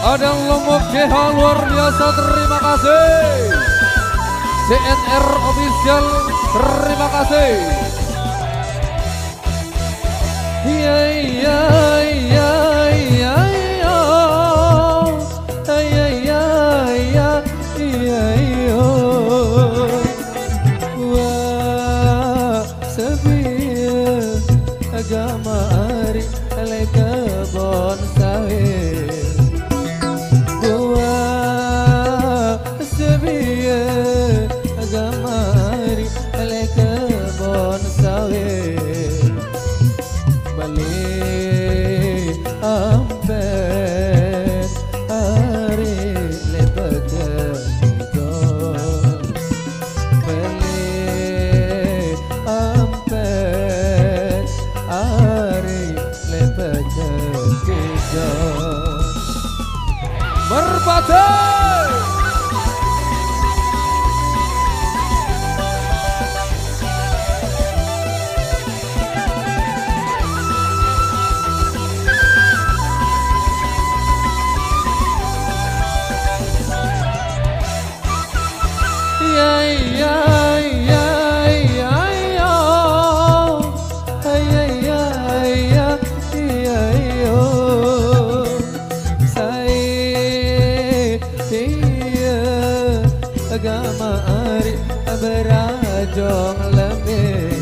Ada Lombok GH luar biasa, terima kasih. CNR official, terima kasih. Iya iya iya iya iya iya iya iya iya iya. Wah sepi agama ari leka bon sawit. Wah sepi agama ari leka bon sawit. Balik amben ari lepeke itu. Balik amben ari lepeke itu. Merpati. Agama ari berajong lebih.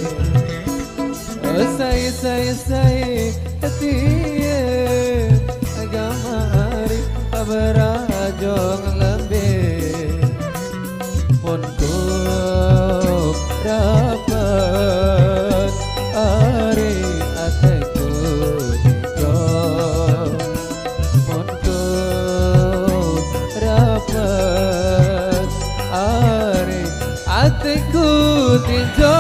Saya tiye agama ari berajong lebih. Pondku dapat ari ateku tiga. Pondku dapat ari ateku tiga.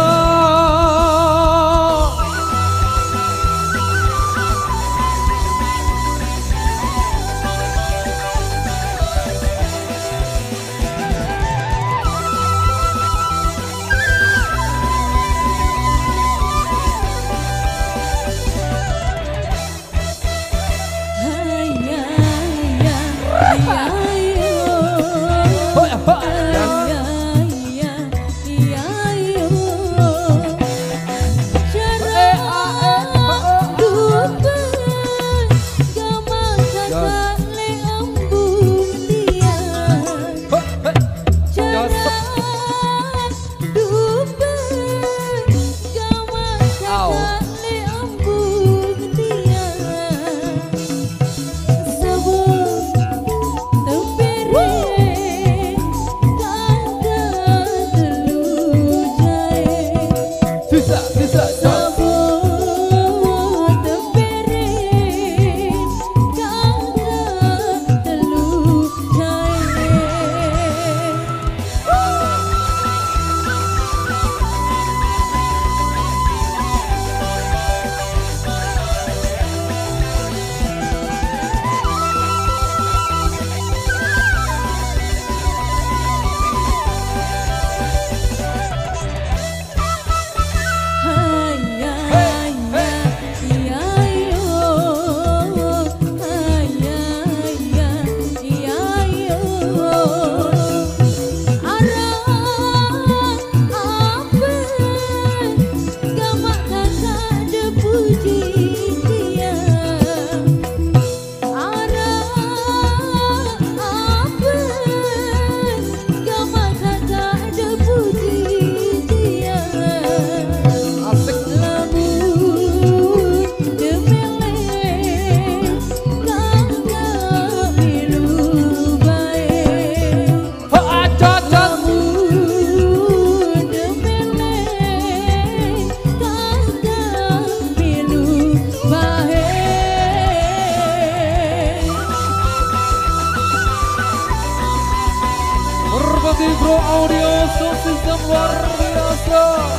Bro Audio Sound System luar biasa.